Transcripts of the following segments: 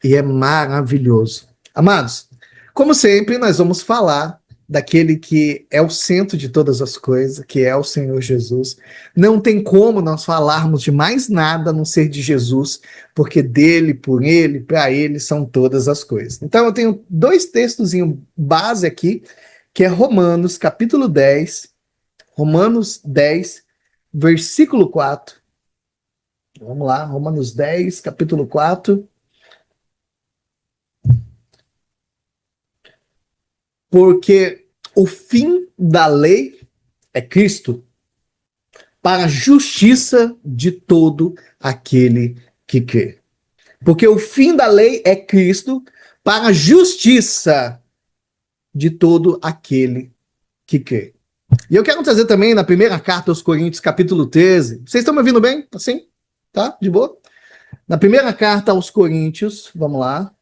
e é maravilhoso. Amados, como sempre, nós vamos falar daquele que é o centro de todas as coisas, que é o Senhor Jesus. Não tem como nós falarmos de mais nada a não ser de Jesus, porque dele, por ele, para ele são todas as coisas. Então eu tenho dois textos em base aqui, que é Romanos, capítulo 10, Romanos 10, versículo 4. Vamos lá, Romanos 10, capítulo 4. Porque o fim da lei é Cristo, para a justiça de todo aquele que crê. Porque o fim da lei é Cristo, para a justiça de todo aquele que crê. E eu quero trazer também na primeira carta aos Coríntios, capítulo 13. Vocês estão me ouvindo bem? Assim? Tá? De boa? Na primeira carta aos Coríntios, vamos lá,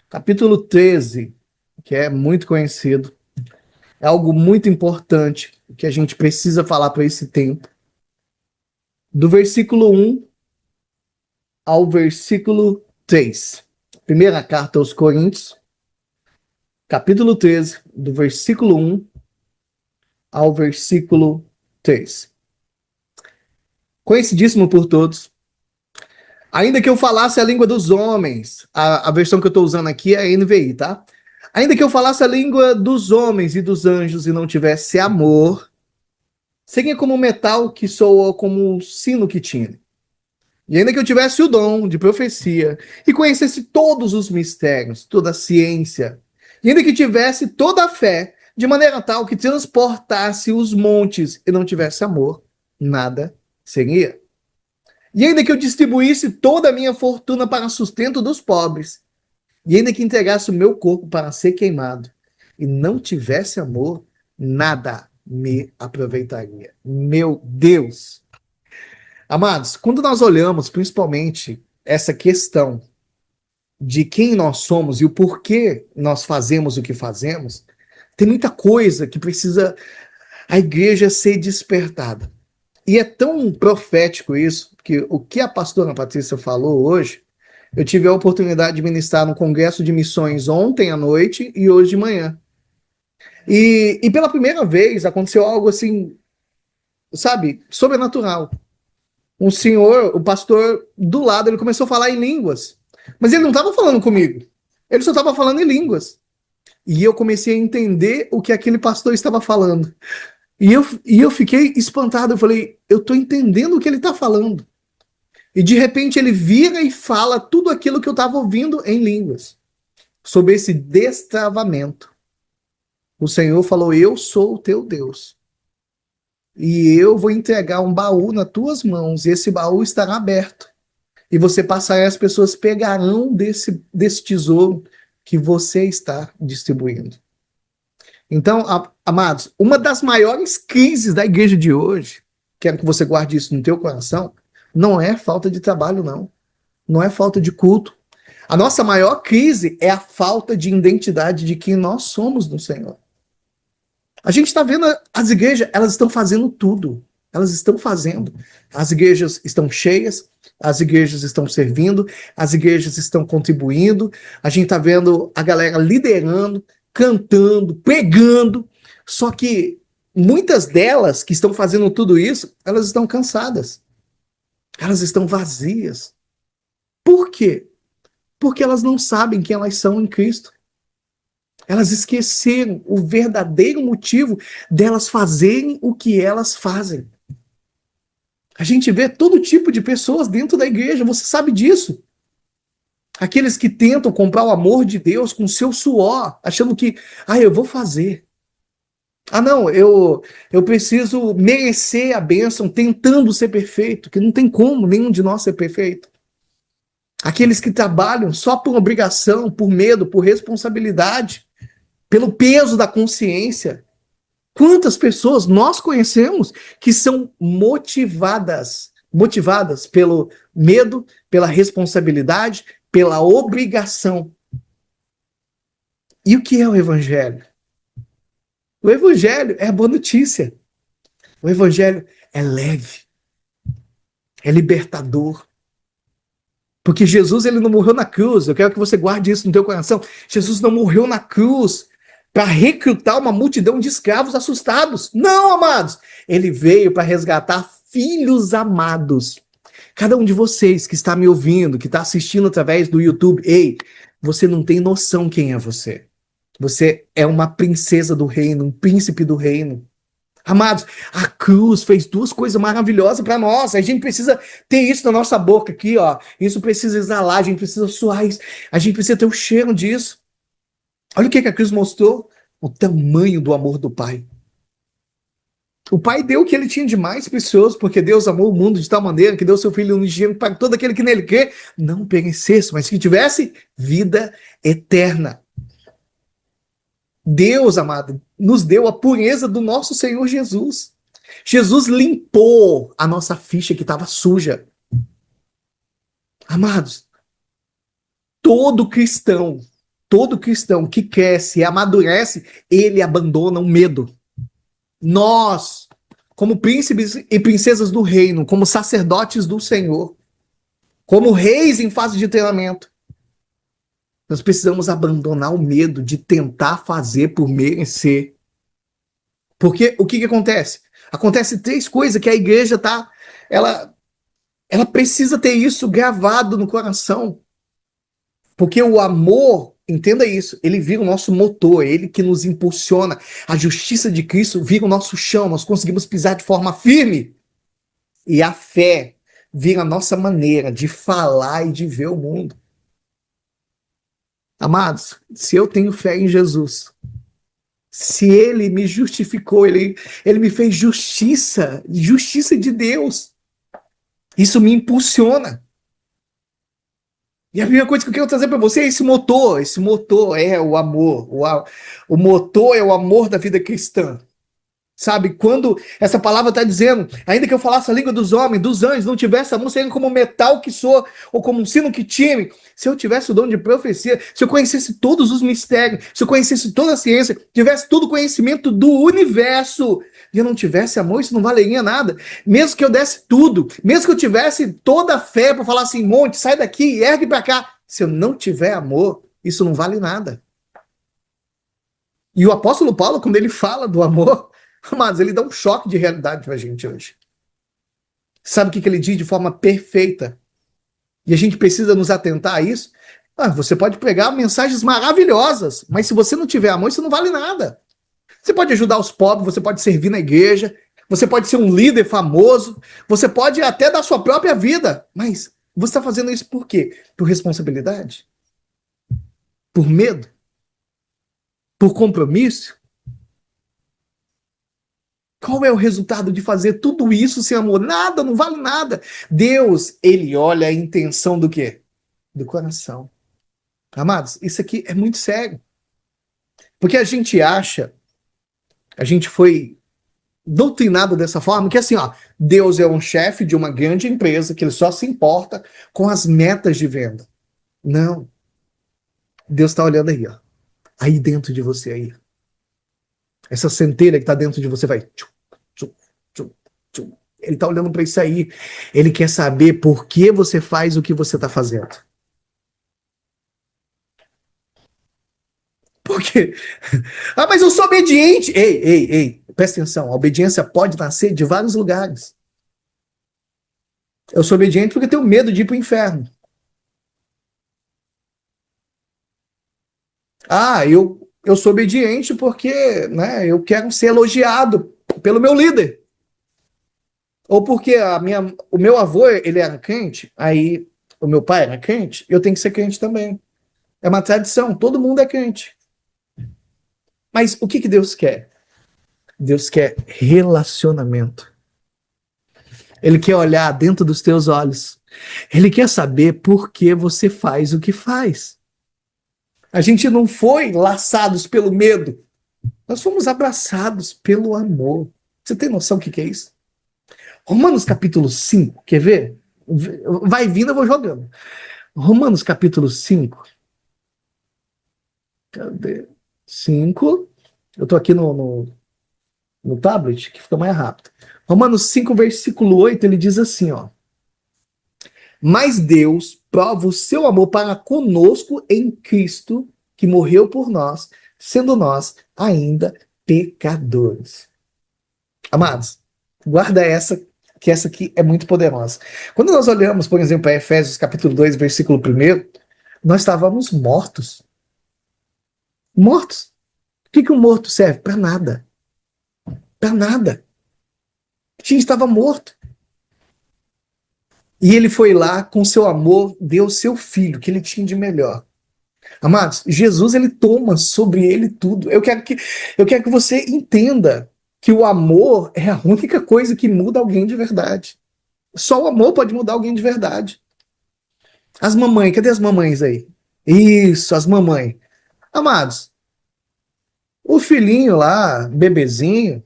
capítulo 13, que é muito conhecido. É algo muito importante que a gente precisa falar para esse tempo. Do versículo 1 ao versículo 3. Primeira carta aos Coríntios, capítulo 13, do versículo 1 ao versículo 3. Conhecidíssimo por todos. Ainda que eu falasse a língua dos homens, a versão que eu estou usando aqui é a NVI, tá? Ainda que eu falasse a língua dos homens e dos anjos e não tivesse amor, seria como um metal que soa como um sino que tine. E ainda que eu tivesse o dom de profecia e conhecesse todos os mistérios, toda a ciência, e ainda que tivesse toda a fé, de maneira tal que transportasse os montes e não tivesse amor, nada seria. E ainda que eu distribuísse toda a minha fortuna para sustento dos pobres, e ainda que entregasse o meu corpo para ser queimado, e não tivesse amor, nada me aproveitaria. Meu Deus! Amados, quando nós olhamos principalmente essa questão de quem nós somos e o porquê nós fazemos o que fazemos, tem muita coisa que precisa a igreja ser despertada. E é tão profético isso, que o que a pastora Patrícia falou hoje, eu tive a oportunidade de ministrar no Congresso de Missões ontem à noite e hoje de manhã. E pela primeira vez aconteceu algo assim, sabe, sobrenatural. Um senhor, o pastor do lado, ele começou a falar em línguas. Mas ele não estava falando comigo. Ele só estava falando em línguas. E eu comecei a entender o que aquele pastor estava falando. E eu fiquei espantado. Eu falei, eu estou entendendo o que ele está falando. E de repente ele vira e fala tudo aquilo que eu estava ouvindo em línguas. Sobre esse destravamento. O Senhor falou, eu sou o teu Deus. E eu vou entregar um baú nas tuas mãos. E esse baú estará aberto. E você passará e as pessoas pegarão desse tesouro que você está distribuindo. Então, amados, uma das maiores crises da igreja de hoje, quero que você guarde isso no teu coração, não é falta de trabalho, não. Não é falta de culto. A nossa maior crise é a falta de identidade de quem nós somos no Senhor. A gente está vendo as igrejas, elas estão fazendo tudo. Elas estão fazendo. As igrejas estão cheias, as igrejas estão servindo, as igrejas estão contribuindo. A gente está vendo a galera liderando, cantando, pregando. Só que muitas delas que estão fazendo tudo isso, elas estão cansadas. Elas estão vazias. Por quê? Porque elas não sabem quem elas são em Cristo. Elas esqueceram o verdadeiro motivo delas fazerem o que elas fazem. A gente vê todo tipo de pessoas dentro da igreja, você sabe disso. Aqueles que tentam comprar o amor de Deus com seu suor, achando que, eu vou fazer. Não, eu preciso merecer a bênção tentando ser perfeito, que não tem como nenhum de nós ser perfeito. Aqueles que trabalham só por obrigação, por medo, por responsabilidade, pelo peso da consciência. Quantas pessoas nós conhecemos que são motivadas pelo medo, pela responsabilidade, pela obrigação. E o que é o evangelho? O evangelho é a boa notícia. O evangelho é leve, é libertador. Porque Jesus, ele não morreu na cruz. Eu quero que você guarde isso no teu coração. Jesus não morreu na cruz para recrutar uma multidão de escravos assustados. Não, amados. Ele veio para resgatar filhos amados. Cada um de vocês que está me ouvindo, que está assistindo através do YouTube, ei, você não tem noção quem é você. Você é uma princesa do reino, um príncipe do reino. Amados, a cruz fez duas coisas maravilhosas para nós. A gente precisa ter isso na nossa boca aqui, ó. Isso precisa exalar, a gente precisa suar isso. A gente precisa ter o cheiro disso. Olha o que a cruz mostrou: o tamanho do amor do Pai. O Pai deu o que ele tinha de mais precioso, porque Deus amou o mundo de tal maneira que deu seu Filho unigênito para todo aquele que nele crê não perecesse, mas que tivesse vida eterna. Deus, amado, nos deu a pureza do nosso Senhor Jesus. Jesus limpou a nossa ficha que estava suja. Amados, todo cristão que cresce e amadurece, ele abandona o medo. Nós, como príncipes e princesas do reino, como sacerdotes do Senhor, como reis em fase de treinamento, nós precisamos abandonar o medo de tentar fazer por merecer. Porque o que acontece? Acontece três coisas que a igreja ela precisa ter isso gravado no coração. Porque o amor, entenda isso, ele vira o nosso motor, ele que nos impulsiona. A justiça de Cristo vira o nosso chão, nós conseguimos pisar de forma firme. E a fé vira a nossa maneira de falar e de ver o mundo. Amados, se eu tenho fé em Jesus, se ele me justificou, ele me fez justiça de Deus, isso me impulsiona. E a primeira coisa que eu quero trazer para você é esse motor. Esse motor é o amor. O motor é o amor da vida cristã. Sabe, quando essa palavra está dizendo, ainda que eu falasse a língua dos homens, dos anjos, não tivesse amor, seria como metal que soa, ou como um sino que time. Se eu tivesse o dom de profecia, se eu conhecesse todos os mistérios, se eu conhecesse toda a ciência, tivesse todo o conhecimento do universo, e eu não tivesse amor, isso não valeria nada. Mesmo que eu desse tudo, mesmo que eu tivesse toda a fé para falar assim, monte, sai daqui e ergue para cá. Se eu não tiver amor, isso não vale nada. E o apóstolo Paulo, quando ele fala do amor, mas ele dá um choque de realidade pra gente hoje. Sabe o que ele diz de forma perfeita? E a gente precisa nos atentar a isso. Você pode pregar mensagens maravilhosas, mas se você não tiver amor, isso não vale nada. Você pode ajudar os pobres, você pode servir na igreja, você pode ser um líder famoso, você pode até dar sua própria vida, mas você está fazendo isso por quê? Por responsabilidade? Por medo? Por compromisso? Qual é o resultado de fazer tudo isso sem amor? Nada, não vale nada. Deus, ele olha a intenção do quê? Do coração. Amados, isso aqui é muito sério. Porque a gente acha, a gente foi doutrinado dessa forma, que assim, ó, Deus é um chefe de uma grande empresa que ele só se importa com as metas de venda. Não. Deus está olhando aí, ó. Aí dentro de você aí. Essa centelha que está dentro de você vai. Tchum, tchum, tchum, tchum. Ele está olhando para isso aí. Ele quer saber por que você faz o que você está fazendo. Por quê? Mas eu sou obediente. Ei, presta atenção. A obediência pode nascer de vários lugares. Eu sou obediente porque tenho medo de ir para o inferno. Eu sou obediente porque, né, eu quero ser elogiado pelo meu líder. Ou porque o meu avô, ele era crente, aí o meu pai era crente, eu tenho que ser crente também. É uma tradição, todo mundo é crente. Mas o que Deus quer? Deus quer relacionamento. Ele quer olhar dentro dos teus olhos. Ele quer saber por que você faz o que faz. A gente não foi laçados pelo medo. Nós fomos abraçados pelo amor. Você tem noção do que é isso? Romanos capítulo 5, quer ver? Vai vindo, eu vou jogando. Romanos capítulo 5. Cadê? 5. Eu tô aqui no tablet, que fica mais rápido. Romanos 5, versículo 8, ele diz assim, ó. Mas Deus, prova o seu amor para conosco em Cristo, que morreu por nós, sendo nós ainda pecadores. Amados, guarda essa, que essa aqui é muito poderosa. Quando nós olhamos, por exemplo, para Efésios capítulo 2, versículo 1, nós estávamos mortos. Mortos. O que um morto serve? Para nada. Para nada. A gente estava morto. E ele foi lá, com seu amor, deu seu filho, que ele tinha de melhor. Amados, Jesus, ele toma sobre ele tudo. Eu quero que você entenda que o amor é a única coisa que muda alguém de verdade. Só o amor pode mudar alguém de verdade. As mamães, cadê as mamães aí? Isso, as mamães. Amados, o filhinho lá, bebezinho,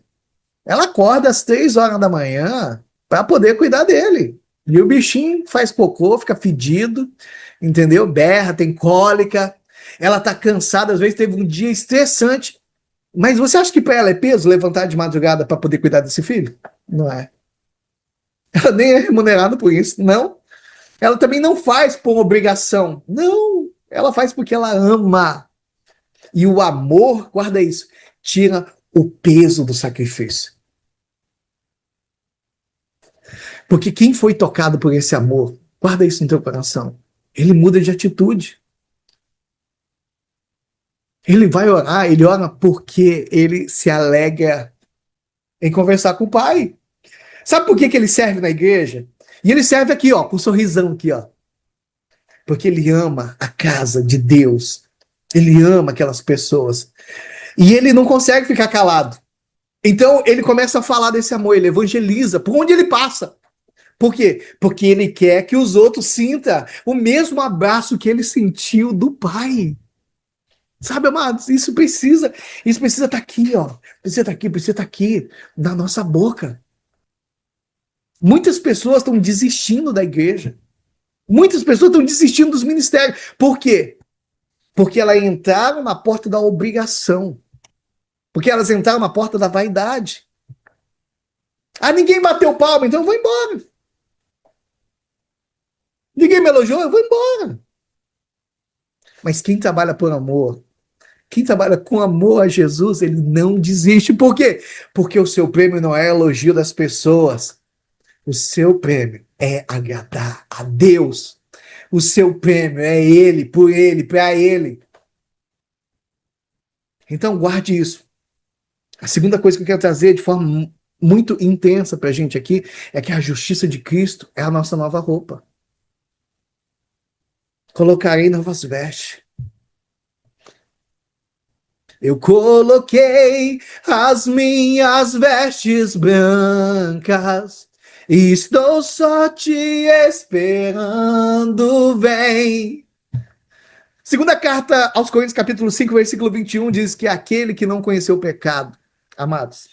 ela acorda às 3 horas da manhã para poder cuidar dele. E o bichinho faz cocô, fica fedido, entendeu? Berra, tem cólica. Ela tá cansada, às vezes teve um dia estressante. Mas você acha que para ela é peso levantar de madrugada para poder cuidar desse filho? Não é. Ela nem é remunerada por isso, não. Ela também não faz por obrigação. Não, ela faz porque ela ama. E o amor, guarda isso, tira o peso do sacrifício. Porque quem foi tocado por esse amor, guarda isso no teu coração, ele muda de atitude. Ele vai orar, ele ora porque ele se alegra em conversar com o Pai. Sabe por que ele serve na igreja? E ele serve aqui, ó, com um sorrisão aqui, ó. Porque ele ama a casa de Deus. Ele ama aquelas pessoas. E ele não consegue ficar calado. Então ele começa a falar desse amor, ele evangeliza por onde ele passa. Por quê? Porque ele quer que os outros sintam o mesmo abraço que ele sentiu do Pai. Sabe, amados, isso precisa estar aqui, ó. Precisa estar aqui na nossa boca. Muitas pessoas estão desistindo da igreja. Muitas pessoas estão desistindo dos ministérios. Por quê? Porque elas entraram na porta da obrigação. Porque elas entraram na porta da vaidade. Ah, ninguém bateu palma, então eu vou embora. Ninguém me elogiou, eu vou embora. Mas quem trabalha por amor, quem trabalha com amor a Jesus, ele não desiste. Por quê? Porque o seu prêmio não é elogio das pessoas. O seu prêmio é agradar a Deus. O seu prêmio é ele, por ele, para ele. Então guarde isso. A segunda coisa que eu quero trazer de forma muito intensa para a gente aqui é que a justiça de Cristo é a nossa nova roupa. Colocarei novas vestes. Eu coloquei as minhas vestes brancas e estou só te esperando, vem. Segunda carta aos Coríntios, capítulo 5, versículo 21, diz que aquele que não conheceu o pecado, amados,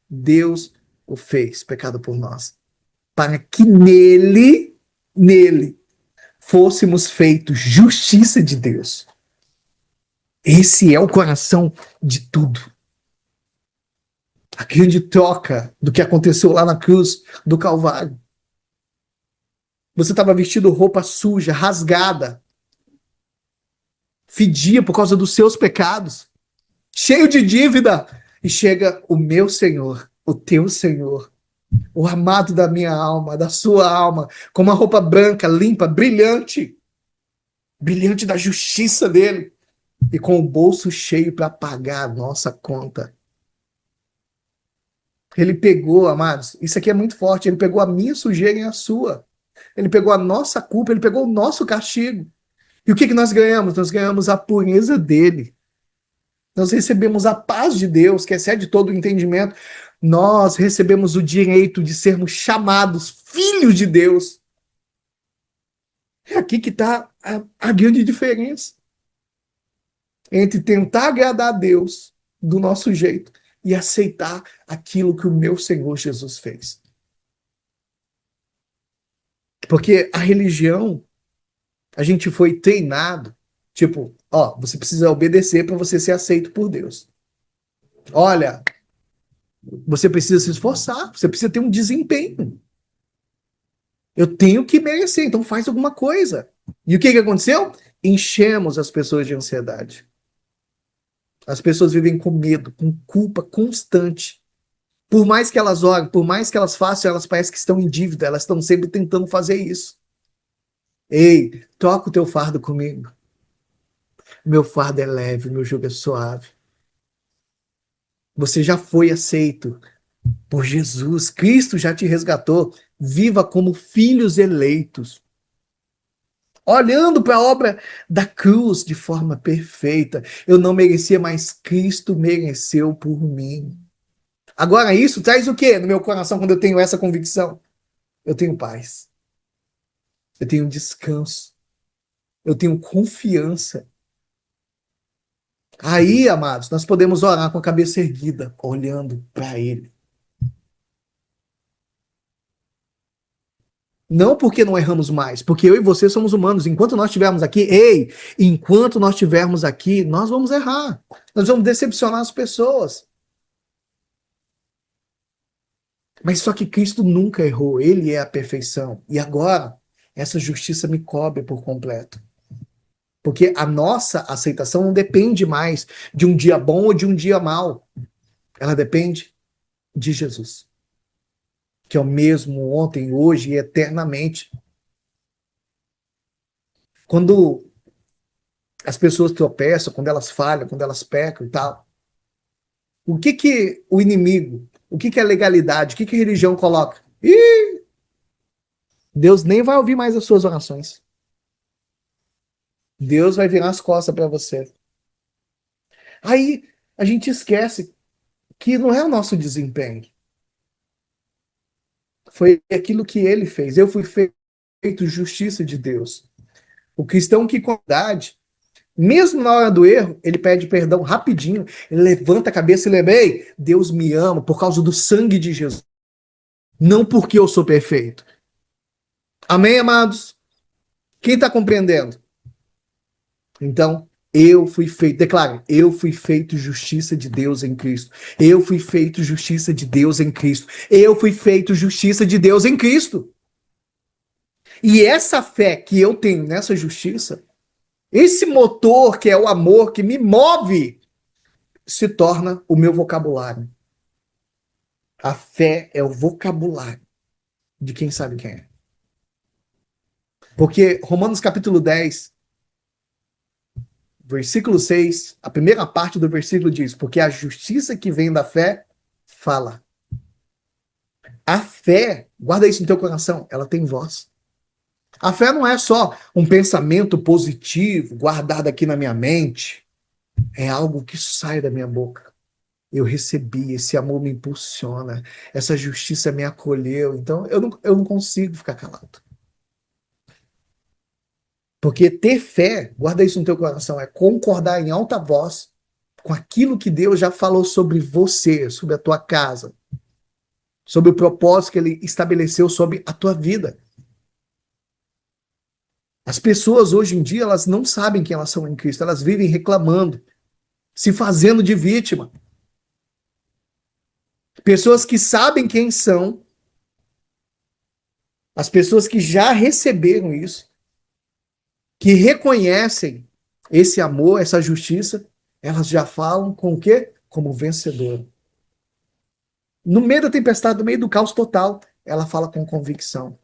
Deus o fez pecado por nós, para que nele, fôssemos feitos justiça de Deus. Esse é o coração de tudo. A grande troca do que aconteceu lá na cruz do Calvário. Você estava vestido roupa suja, rasgada, fedia por causa dos seus pecados, cheio de dívida. E chega o meu Senhor, o teu Senhor, o amado da minha alma, da sua alma, com uma roupa branca, limpa, brilhante, brilhante da justiça dele, e com o bolso cheio para pagar a nossa conta. Ele pegou, amados, isso aqui é muito forte, ele pegou a minha sujeira e a sua. Ele pegou a nossa culpa, ele pegou o nosso castigo. E o que nós ganhamos? Nós ganhamos a pureza dele. Nós recebemos a paz de Deus, que excede todo o entendimento. Nós recebemos o direito de sermos chamados filhos de Deus. É aqui que está a grande diferença entre tentar agradar a Deus do nosso jeito e aceitar aquilo que o meu Senhor Jesus fez. Porque a religião, a gente foi treinado, tipo, ó, você precisa obedecer para você ser aceito por Deus. Olha, você precisa se esforçar, você precisa ter um desempenho. Eu tenho que merecer, então faz alguma coisa. E o que aconteceu? Enchemos as pessoas de ansiedade. As pessoas vivem com medo, com culpa constante. Por mais que elas orem, por mais que elas façam, elas parecem que estão em dívida, elas estão sempre tentando fazer isso. Ei, troca o teu fardo comigo. Meu fardo é leve, meu jugo é suave. Você já foi aceito por Jesus. Cristo já te resgatou. Viva como filhos eleitos. Olhando para a obra da cruz de forma perfeita. Eu não merecia, mas Cristo mereceu por mim. Agora, isso traz o quê no meu coração quando eu tenho essa convicção? Eu tenho paz. Eu tenho descanso. Eu tenho confiança. Aí, amados, nós podemos orar com a cabeça erguida, olhando para Ele. Não porque não erramos mais, porque eu e você somos humanos. Enquanto nós estivermos aqui, enquanto nós estivermos aqui, nós vamos errar. Nós vamos decepcionar as pessoas. Mas só que Cristo nunca errou, Ele é a perfeição. E agora, essa justiça me cobre por completo. Porque a nossa aceitação não depende mais de um dia bom ou de um dia mau. Ela depende de Jesus, que é o mesmo ontem, hoje e eternamente. Quando as pessoas tropeçam, quando elas falham, quando elas pecam e tal, o que o inimigo, o que a legalidade, o que a religião coloca? Ih, Deus nem vai ouvir mais as suas orações. Deus vai virar as costas para você. Aí a gente esquece que não é o nosso desempenho. Foi aquilo que ele fez. Eu fui feito justiça de Deus. O cristão que com verdade, mesmo na hora do erro, ele pede perdão rapidinho, ele levanta a cabeça e lembra, ei, Deus me ama por causa do sangue de Jesus, não porque eu sou perfeito. Amém, amados? Quem está compreendendo? Então, eu fui feito, declare, eu fui feito justiça de Deus em Cristo. Eu fui feito justiça de Deus em Cristo. Eu fui feito justiça de Deus em Cristo. E essa fé que eu tenho nessa justiça, esse motor que é o amor que me move, se torna o meu vocabulário. A fé é o vocabulário de quem sabe quem é. Porque Romanos capítulo 10, versículo 6, a primeira parte do versículo diz: porque a justiça que vem da fé fala. A fé, guarda isso no teu coração, ela tem voz. A fé não é só um pensamento positivo guardado aqui na minha mente, é algo que sai da minha boca. Eu recebi, esse amor me impulsiona, essa justiça me acolheu, então eu não consigo ficar calado. Porque ter fé, guarda isso no teu coração, é concordar em alta voz com aquilo que Deus já falou sobre você, sobre a tua casa, sobre o propósito que Ele estabeleceu sobre a tua vida. As pessoas hoje em dia, elas não sabem quem elas são em Cristo, elas vivem reclamando, se fazendo de vítima. Pessoas que sabem quem são, as pessoas que já receberam isso, que reconhecem esse amor, essa justiça, elas já falam com o quê? Como vencedor. No meio da tempestade, no meio do caos total, ela fala com convicção.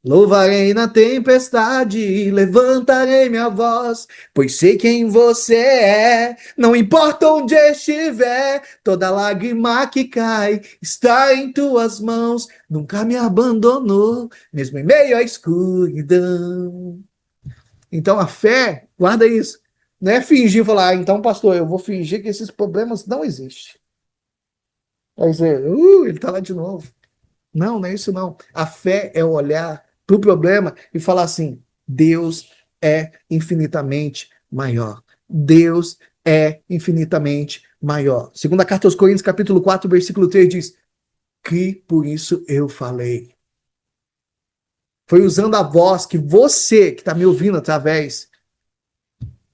Louvarei na tempestade, levantarei minha voz, pois sei quem você é, não importa onde estiver, toda lágrima que cai está em tuas mãos, nunca me abandonou, mesmo em meio à escuridão. Então a fé, guarda isso, não é fingir falar, então pastor, eu vou fingir que esses problemas não existem. Aí você, ele tá lá de novo. Não, não é isso não. A fé é olhar para o problema e falar assim: Deus é infinitamente maior. Deus é infinitamente maior. Segunda carta aos Coríntios, capítulo 4, versículo 3 diz: que por isso eu falei. Foi usando a voz que você, que está me ouvindo através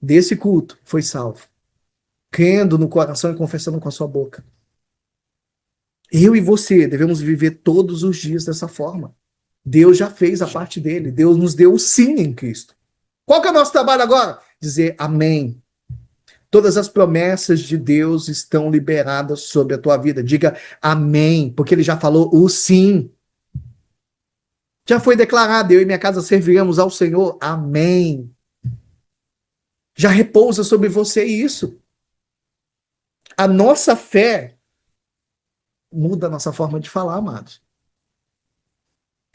desse culto, foi salvo. Crendo no coração e confessando com a sua boca. Eu e você devemos viver todos os dias dessa forma. Deus já fez a parte dele. Deus nos deu o sim em Cristo. Qual que é o nosso trabalho agora? Dizer amém. Todas as promessas de Deus estão liberadas sobre a tua vida. Diga amém, porque ele já falou o sim. Já foi declarado, eu e minha casa serviremos ao Senhor. Amém. Já repousa sobre você isso. A nossa fé muda a nossa forma de falar, amados.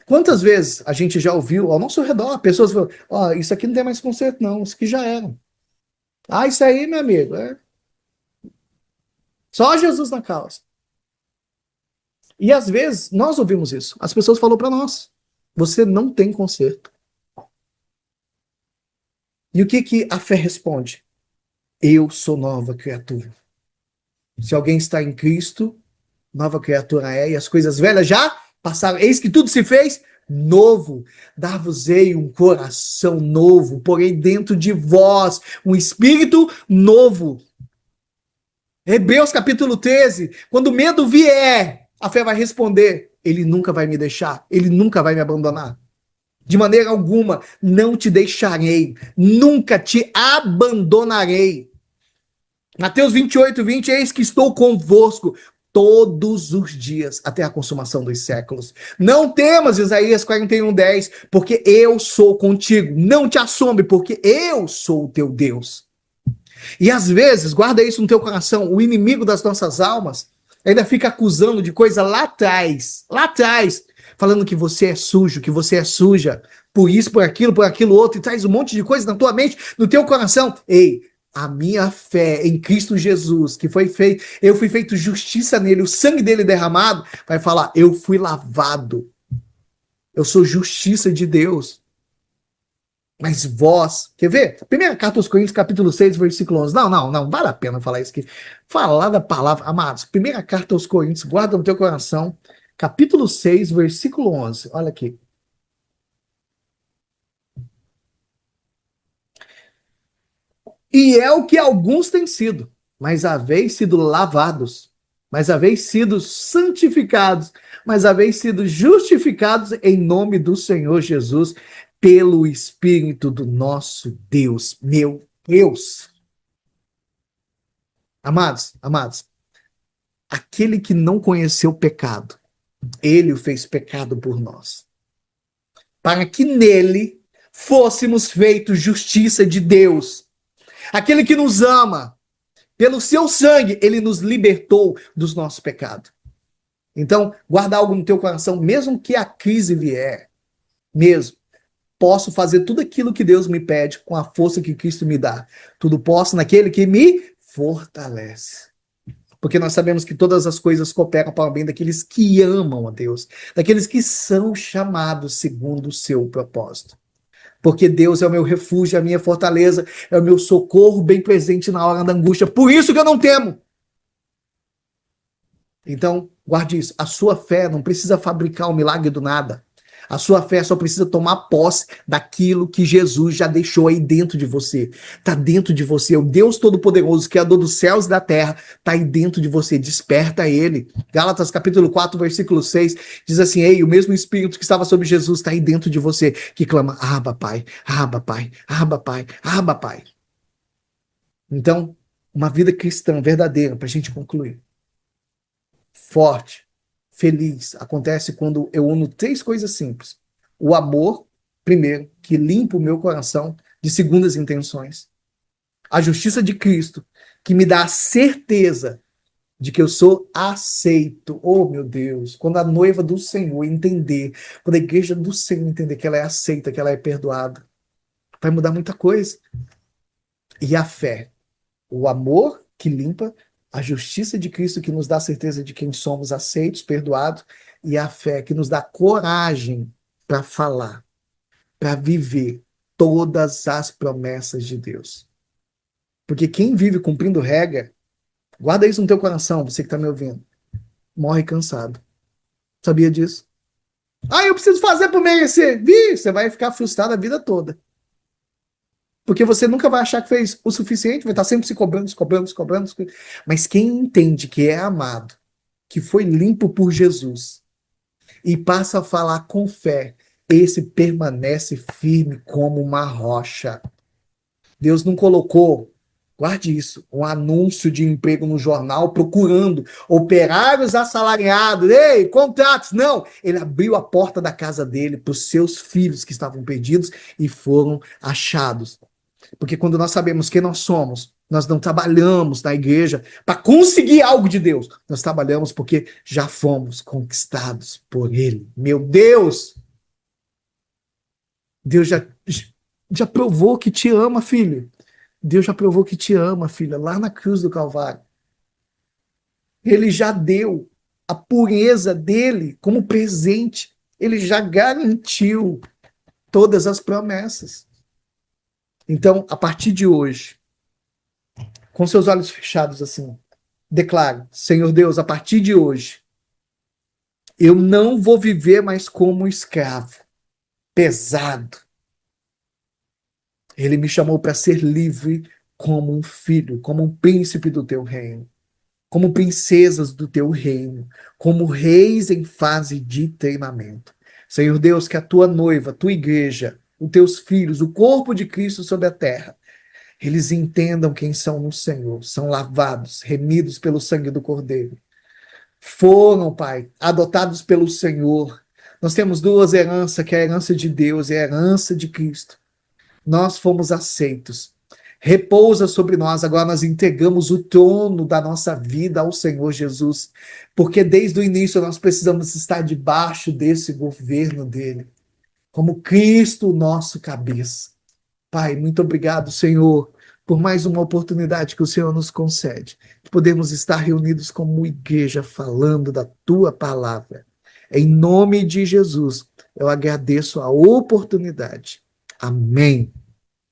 Quantas vezes a gente já ouviu ao nosso redor pessoas falando, ó, isso aqui não tem mais conserto não, isso aqui já era. Ah, isso aí, meu amigo, é só Jesus na causa. E às vezes nós ouvimos isso. As pessoas falam para nós, você não tem conserto. E o que que a fé responde? Eu sou nova criatura. Se alguém está em Cristo, nova criatura é, e as coisas velhas já passaram. Eis que tudo se fez novo. Dar-vos-ei um coração novo, porém dentro de vós um espírito novo. Hebreus capítulo 13, quando o medo vier, a fé vai responder, ele nunca vai me deixar, ele nunca vai me abandonar. De maneira alguma, não te deixarei, nunca te abandonarei. Mateus 28, 20, eis que estou convosco todos os dias, até a consumação dos séculos. Não temas, Isaías 41, 10, porque eu sou contigo. Não te assombre, porque eu sou o teu Deus. E às vezes, guarda isso no teu coração, o inimigo das nossas almas ainda fica acusando de coisa lá atrás, falando que você é sujo, que você é suja, por isso, por aquilo outro, e traz um monte de coisa na tua mente, no teu coração. Ei, a minha fé em Cristo Jesus, que foi feito, eu fui feito justiça nele, o sangue dele derramado, vai falar, eu fui lavado, eu sou justiça de Deus. Mas vós, quer ver? Primeira carta aos Coríntios, capítulo 6, versículo 11. Não, vale a pena falar isso aqui. Falar da palavra, amados. Primeira carta aos Coríntios, guarda no teu coração, capítulo 6, versículo 11. Olha aqui. E é o que alguns têm sido, mas haveis sido lavados, mas haveis sido santificados, mas haveis sido justificados em nome do Senhor Jesus, pelo Espírito do nosso Deus, meu Deus. Amados, aquele que não conheceu o pecado, ele o fez pecado por nós, para que nele fôssemos feitos justiça de Deus. Aquele que nos ama, pelo seu sangue, ele nos libertou dos nossos pecados. Então, guarda algo no teu coração, mesmo que a crise vier, mesmo, posso fazer tudo aquilo que Deus me pede com a força que Cristo me dá. Tudo posso naquele que me fortalece. Porque nós sabemos que todas as coisas cooperam para o bem daqueles que amam a Deus, daqueles que são chamados segundo o seu propósito. Porque Deus é o meu refúgio, a minha fortaleza, é o meu socorro bem presente na hora da angústia. Por isso que eu não temo. Então, guarde isso. A sua fé não precisa fabricar um milagre do nada. A sua fé só precisa tomar posse daquilo que Jesus já deixou aí dentro de você. Está dentro de você. O Deus Todo-Poderoso, Criador dos céus e da terra, está aí dentro de você. Desperta ele. Gálatas capítulo 4, versículo 6, diz assim, ei, o mesmo Espírito que estava sobre Jesus está aí dentro de você, que clama, Abba, Pai, Abba, Pai, Abba, Pai, Abba, Pai. Então, uma vida cristã verdadeira, para a gente concluir, forte, feliz, acontece quando eu uno três coisas simples. O amor, primeiro, que limpa o meu coração de segundas intenções. A justiça de Cristo, que me dá a certeza de que eu sou aceito. Oh, meu Deus, quando a noiva do Senhor entender, quando a igreja do Senhor entender que ela é aceita, que ela é perdoada, vai mudar muita coisa. E a fé, o amor que limpa, a justiça de Cristo que nos dá a certeza de quem somos aceitos, perdoados, e a fé que nos dá coragem para falar, para viver todas as promessas de Deus. Porque quem vive cumprindo regra, guarda isso no teu coração, você que está me ouvindo, morre cansado. Sabia disso? Ah, eu preciso fazer para merecer. Você vai ficar frustrado a vida toda. Porque você nunca vai achar que fez o suficiente, vai estar sempre se cobrando, se cobrando, se cobrando. Mas quem entende que é amado, que foi limpo por Jesus, e passa a falar com fé, esse permanece firme como uma rocha. Deus não colocou, guarde isso, um anúncio de emprego no jornal procurando operários assalariados, ei, contratos. Não, ele abriu a porta da casa dele para os seus filhos que estavam perdidos e foram achados. Porque quando nós sabemos quem nós somos, nós não trabalhamos na igreja para conseguir algo de Deus. Nós trabalhamos porque já fomos conquistados por Ele. Meu Deus! Deus já provou que te ama, filho. Deus já provou que te ama, filha, lá na cruz do Calvário. Ele já deu a pureza dele como presente. Ele já garantiu todas as promessas. Então, a partir de hoje, com seus olhos fechados assim, declare: Senhor Deus, a partir de hoje, eu não vou viver mais como escravo, pesado. Ele me chamou para ser livre como um filho, como um príncipe do teu reino, como princesas do teu reino, como reis em fase de treinamento. Senhor Deus, que a tua noiva, a tua igreja, os teus filhos, o corpo de Cristo sobre a terra, eles entendam quem são no Senhor, são lavados, remidos pelo sangue do Cordeiro. Foram, Pai, adotados pelo Senhor. Nós temos duas heranças, que é a herança de Deus e a herança de Cristo. Nós fomos aceitos. Repousa sobre nós, agora nós entregamos o trono da nossa vida ao Senhor Jesus, porque desde o início nós precisamos estar debaixo desse governo dele, como Cristo, nosso cabeça. Pai, muito obrigado, Senhor, por mais uma oportunidade que o Senhor nos concede. Podemos estar reunidos como igreja falando da tua palavra. Em nome de Jesus, eu agradeço a oportunidade. Amém.